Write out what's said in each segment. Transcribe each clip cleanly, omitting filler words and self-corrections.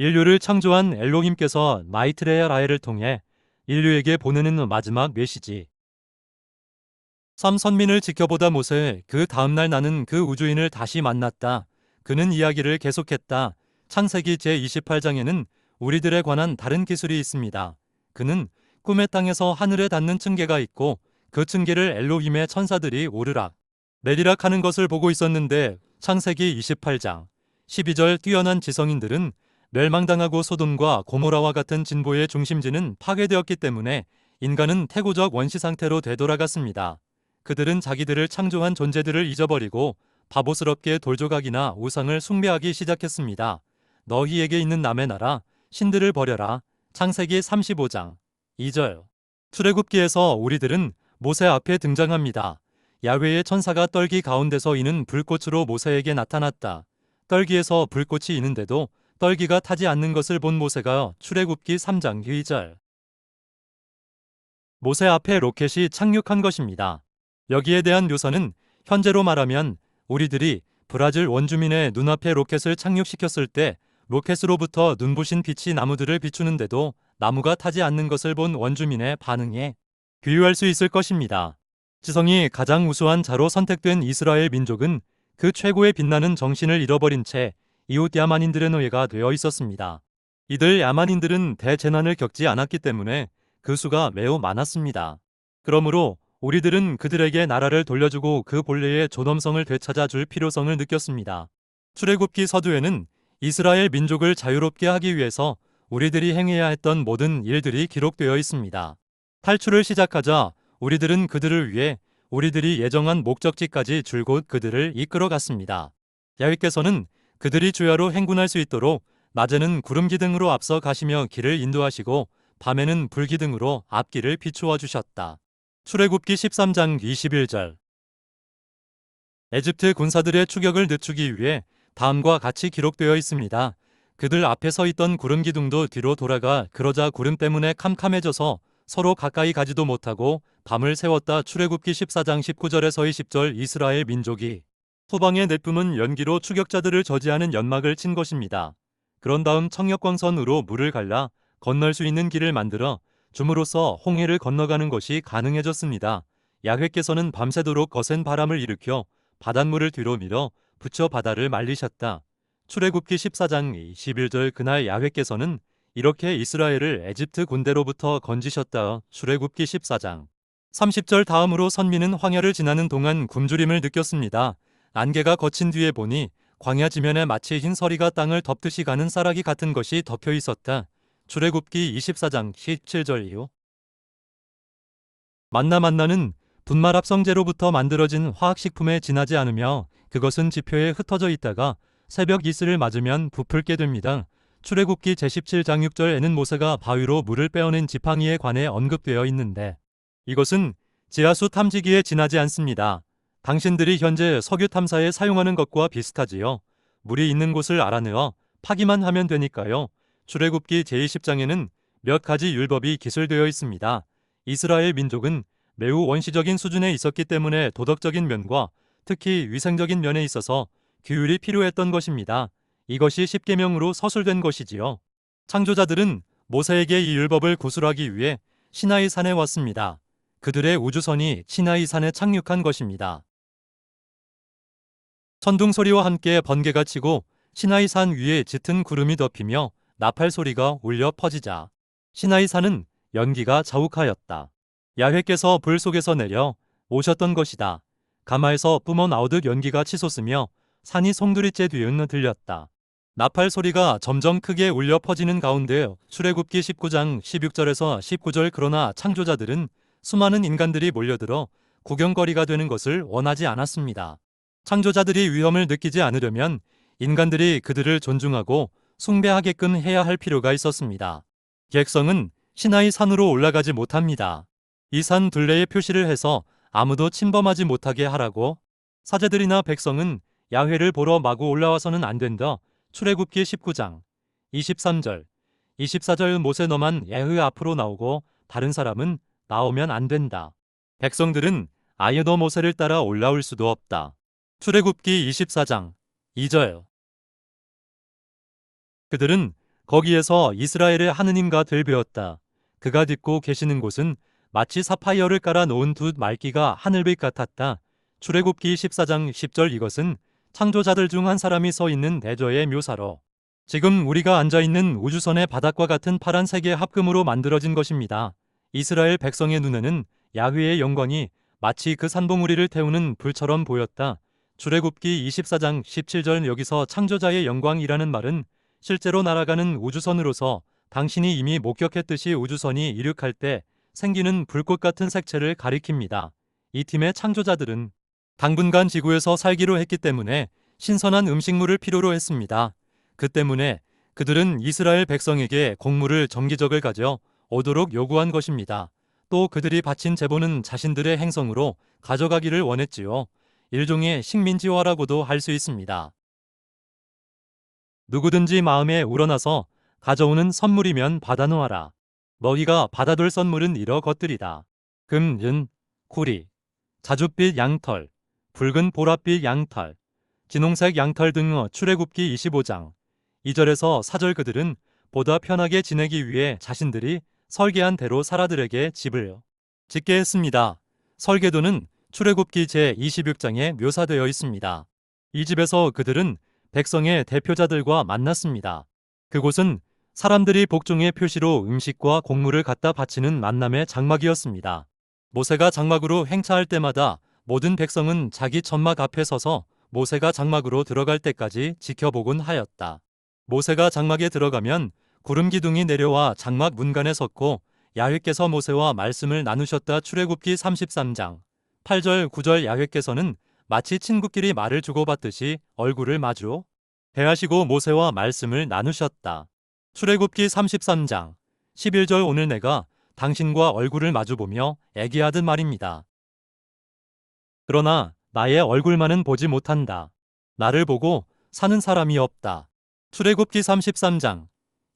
인류를 창조한 엘로힘께서 마이트레야 라헬을 통해 인류에게 보내는 마지막 메시지. 삼 선민을 지켜보다 모세, 그 다음날 나는 그 우주인을 다시 만났다. 그는 이야기를 계속했다. 창세기 제28장에는 우리들에 관한 다른 기술이 있습니다. 그는 꿈의 땅에서 하늘에 닿는 층계가 있고 그 층계를 엘로힘의 천사들이 오르락 내리락 하는 것을 보고 있었는데 창세기 28장 12절 뛰어난 지성인들은 멸망당하고 소돔과 고모라와 같은 진보의 중심지는 파괴되었기 때문에 인간은 태고적 원시 상태로 되돌아갔습니다. 그들은 자기들을 창조한 존재들을 잊어버리고 바보스럽게 돌조각이나 우상을 숭배하기 시작했습니다. 너희에게 있는 남의 나라 신들을 버려라. 창세기 35장 2절. 출애굽기에서 우리들은 모세 앞에 등장합니다. 야훼의 천사가 떨기 가운데서 이는 불꽃으로 모세에게 나타났다. 떨기에서 불꽃이 이는데도 떨기가 타지 않는 것을 본 모세가 출애굽기 3장 2절. 모세 앞에 로켓이 착륙한 것입니다. 여기에 대한 묘사는 현재로 말하면 우리들이 브라질 원주민의 눈앞에 로켓을 착륙시켰을 때 로켓으로부터 눈부신 빛이 나무들을 비추는데도 나무가 타지 않는 것을 본 원주민의 반응에 비유할 수 있을 것입니다. 지성이 가장 우수한 자로 선택된 이스라엘 민족은 그 최고의 빛나는 정신을 잃어버린 채 이웃 야만인들의 노예가 되어 있었습니다. 이들 야만인들은 대재난을 겪지 않았기 때문에 그 수가 매우 많았습니다. 그러므로 우리들은 그들에게 나라를 돌려주고 그 본래의 존엄성을 되찾아 줄 필요성을 느꼈습니다. 출애굽기 서두에는 이스라엘 민족을 자유롭게 하기 위해서 우리들이 행해야 했던 모든 일들이 기록되어 있습니다. 탈출을 시작하자 우리들은 그들을 위해 우리들이 예정한 목적지까지 줄곧 그들을 이끌어갔습니다. 야훼께서는 그들이 주야로 행군할 수 있도록 낮에는 구름 기둥으로 앞서 가시며 길을 인도하시고 밤에는 불 기둥으로 앞길을 비추어 주셨다. 출애굽기 13장 21절. 에집트 군사들의 추격을 늦추기 위해 다음과 같이 기록되어 있습니다. 그들 앞에 서 있던 구름 기둥도 뒤로 돌아가 그러자 구름 때문에 캄캄해져서 서로 가까이 가지도 못하고 밤을 새웠다. 출애굽기 14장 19절에서 20절. 이스라엘 민족이 소방에 내뿜은 연기로 추격자들을 저지하는 연막을 친 것입니다. 그런 다음 청력광선으로 물을 갈라 건널 수 있는 길을 만들어 줌으로써 홍해를 건너가는 것이 가능해졌습니다. 야훼께서는 밤새도록 거센 바람을 일으켜 바닷물을 뒤로 밀어 붙여 바다를 말리셨다. 출애굽기 14장 21절. 그날 야훼께서는 이렇게 이스라엘을 에집트 군대로부터 건지셨다. 출애굽기 14장 30절. 다음으로 선민은 황야를 지나는 동안 굶주림을 느꼈습니다. 안개가 거친 뒤에 보니 광야 지면에 마치 흰 서리가 땅을 덮듯이 가는 쌀아기 같은 것이 덮여 있었다. 출애굽기 24장 17절 이후. 만나는 분말 합성제로부터 만들어진 화학식품에 지나지 않으며 그것은 지표에 흩어져 있다가 새벽 이슬을 맞으면 부풀게 됩니다. 출애굽기 제17장 6절에는 모세가 바위로 물을 빼어낸 지팡이에 관해 언급되어 있는데 이것은 지하수 탐지기에 지나지 않습니다. 당신들이 현재 석유 탐사에 사용하는 것과 비슷하지요. 물이 있는 곳을 알아내어 파기만 하면 되니까요. 출애굽기 제20장에는 몇 가지 율법이 기술되어 있습니다. 이스라엘 민족은 매우 원시적인 수준에 있었기 때문에 도덕적인 면과 특히 위생적인 면에 있어서 규율이 필요했던 것입니다. 이것이 십계명으로 서술된 것이지요. 창조자들은 모세에게 이 율법을 구술하기 위해 시나이 산에 왔습니다. 그들의 우주선이 시나이 산에 착륙한 것입니다. 천둥 소리와 함께 번개가 치고 시나이 산 위에 짙은 구름이 덮이며 나팔 소리가 울려 퍼지자 시나이 산은 연기가 자욱하였다. 야훼께서 불 속에서 내려 오셨던 것이다. 가마에서 뿜어나오듯 연기가 치솟으며 산이 송두리째 뒤흔 들렸다. 나팔 소리가 점점 크게 울려 퍼지는 가운데 출애굽기 19장 16절에서 19절. 그러나 창조자들은 수많은 인간들이 몰려들어 구경거리가 되는 것을 원하지 않았습니다. 창조자들이 위험을 느끼지 않으려면 인간들이 그들을 존중하고 숭배하게끔 해야 할 필요가 있었습니다. 객성은 시나이 산으로 올라가지 못합니다. 이 산 둘레에 표시를 해서 아무도 침범하지 못하게 하라고. 사제들이나 백성은 야훼를 보러 마구 올라와서는 안 된다. 출애굽기 19장 23절 24절. 모세 너만 야훼 앞으로 나오고 다른 사람은 나오면 안 된다. 백성들은 아예 너 모세를 따라 올라올 수도 없다. 출애굽기 24장 2절. 그들은 거기에서 이스라엘의 하느님과 들배웠다. 그가 딛고 계시는 곳은 마치 사파이어를 깔아 놓은 두 말기가 하늘빛 같았다. 출애굽기 14장 10절. 이것은 창조자들 중 한 사람이 서 있는 대저의 묘사로 지금 우리가 앉아있는 우주선의 바닥과 같은 파란색의 합금으로 만들어진 것입니다. 이스라엘 백성의 눈에는 야훼의 영광이 마치 그 산봉우리를 태우는 불처럼 보였다. 출애굽기 24장 17절. 여기서 창조자의 영광이라는 말은 실제로 날아가는 우주선으로서 당신이 이미 목격했듯이 우주선이 이륙할 때 생기는 불꽃 같은 색채를 가리킵니다. 이 팀의 창조자들은 당분간 지구에서 살기로 했기 때문에 신선한 음식물을 필요로 했습니다. 그 때문에 그들은 이스라엘 백성에게 곡물을 정기적을 가져 오도록 요구한 것입니다. 또 그들이 바친 제보는 자신들의 행성으로 가져가기를 원했지요. 일종의 식민지화라고도 할 수 있습니다. 누구든지 마음에 우러나서 가져오는 선물이면 받아놓아라. 너희가 받아둘 선물은 이러 것들이다. 금, 은, 구리, 자줏빛 양털, 붉은 보랏빛 양털, 진홍색 양털 등. 출애굽기 25장 2절에서 4절. 그들은 보다 편하게 지내기 위해 자신들이 설계한 대로 사라들에게 집을 짓게 했습니다. 설계도는 출애굽기 제26장에 묘사되어 있습니다. 이 집에서 그들은 백성의 대표자들과 만났습니다. 그곳은 사람들이 복종의 표시로 음식과 곡물을 갖다 바치는 만남의 장막이었습니다. 모세가 장막으로 행차할 때마다 모든 백성은 자기 천막 앞에 서서 모세가 장막으로 들어갈 때까지 지켜보곤 하였다. 모세가 장막에 들어가면 구름 기둥이 내려와 장막 문간에 섰고 야훼께서 모세와 말씀을 나누셨다. 출애굽기 33장 8절 9절. 야훼께서는 마치 친구끼리 말을 주고받듯이 얼굴을 마주 대하시고 모세와 말씀을 나누셨다. 출애굽기 33장 11절. 오늘 내가 당신과 얼굴을 마주보며 애기하듯 말입니다. 그러나 나의 얼굴만은 보지 못한다. 나를 보고 사는 사람이 없다. 출애굽기 33장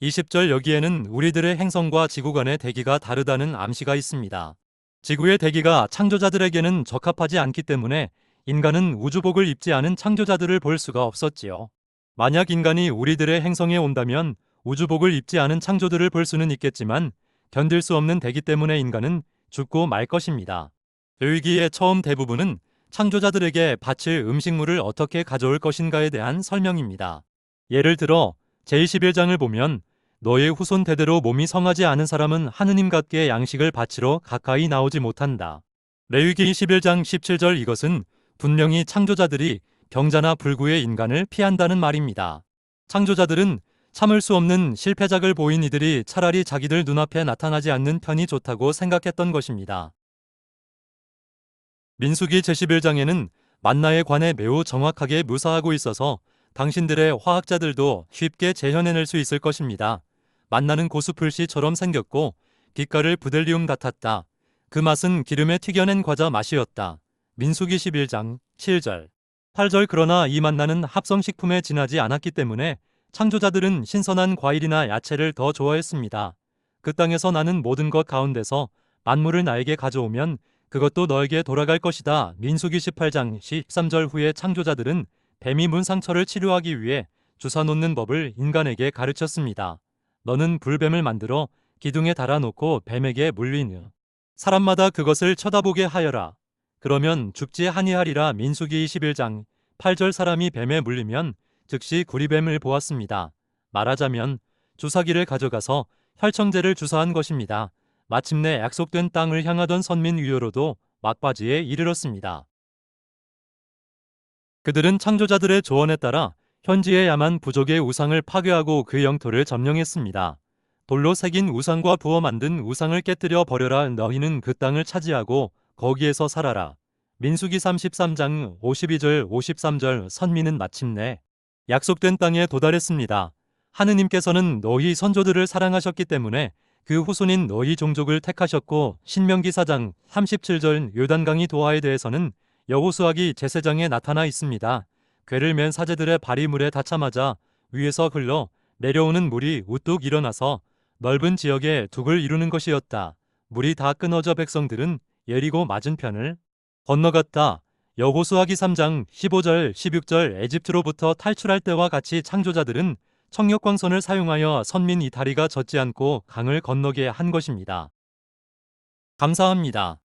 20절. 여기에는 우리들의 행성과 지구 간의 대기가 다르다는 암시가 있습니다. 지구의 대기가 창조자들에게는 적합하지 않기 때문에 인간은 우주복을 입지 않은 창조자들을 볼 수가 없었지요. 만약 인간이 우리들의 행성에 온다면 우주복을 입지 않은 창조들을 볼 수는 있겠지만 견딜 수 없는 대기 때문에 인간은 죽고 말 것입니다. 레위기의 처음 대부분은 창조자들에게 바칠 음식물을 어떻게 가져올 것인가에 대한 설명입니다. 예를 들어 제21장을 보면 너의 후손 대대로 몸이 성하지 않은 사람은 하느님께 양식을 바치러 가까이 나오지 못한다. 레위기 21장 17절. 이것은 분명히 창조자들이 병자나 불구의 인간을 피한다는 말입니다. 창조자들은 참을 수 없는 실패작을 보인 이들이 차라리 자기들 눈앞에 나타나지 않는 편이 좋다고 생각했던 것입니다. 민수기 제11장에는 만나에 관해 매우 정확하게 묘사하고 있어서 당신들의 화학자들도 쉽게 재현해낼 수 있을 것입니다. 만나는 고수풀씨처럼 생겼고 빛깔을 부델리움 같았다. 그 맛은 기름에 튀겨낸 과자 맛이었다. 민수기 11장 7절 8절. 그러나 이 만나는 합성식품에 지나지 않았기 때문에 창조자들은 신선한 과일이나 야채를 더 좋아했습니다. 그 땅에서 나는 모든 것 가운데서 만물을 나에게 가져오면 그것도 너에게 돌아갈 것이다. 민수기 18장 13절. 후에 창조자들은 뱀이 문 상처를 치료하기 위해 주사 놓는 법을 인간에게 가르쳤습니다. 너는 불뱀을 만들어 기둥에 달아놓고 뱀에게 물린 사람마다 그것을 쳐다보게 하여라. 그러면 죽지 아니하리라. 민수기 21장 8절. 사람이 뱀에 물리면 즉시 구리뱀을 보았습니다. 말하자면 주사기를 가져가서 혈청제를 주사한 것입니다. 마침내 약속된 땅을 향하던 선민 위로도 막바지에 이르렀습니다. 그들은 창조자들의 조언에 따라 현지의 야만 부족의 우상을 파괴하고 그 영토를 점령했습니다. 돌로 새긴 우상과 부어 만든 우상을 깨뜨려 버려라. 너희는 그 땅을 차지하고 거기에서 살아라. 민수기 33장 52절 53절. 선민은 마침내 약속된 땅에 도달했습니다. 하느님께서는 너희 선조들을 사랑하셨기 때문에 그 후손인 너희 종족을 택하셨고 신명기 4장 37절. 요단강이 도하에 대해서는 여호수아기 제사장에 나타나 있습니다. 궤를 맨 사제들의 발이 물에 닿자마자 위에서 흘러 내려오는 물이 우뚝 일어나서 넓은 지역에 둑을 이루는 것이었다. 물이 다 끊어져 백성들은 예리고 맞은편을 건너갔다. 여호수아기 3장 15절 16절. 에집트로부터 탈출할 때와 같이 창조자들은 청력광선을 사용하여 선민 이탈리가 젖지 않고 강을 건너게 한 것입니다. 감사합니다.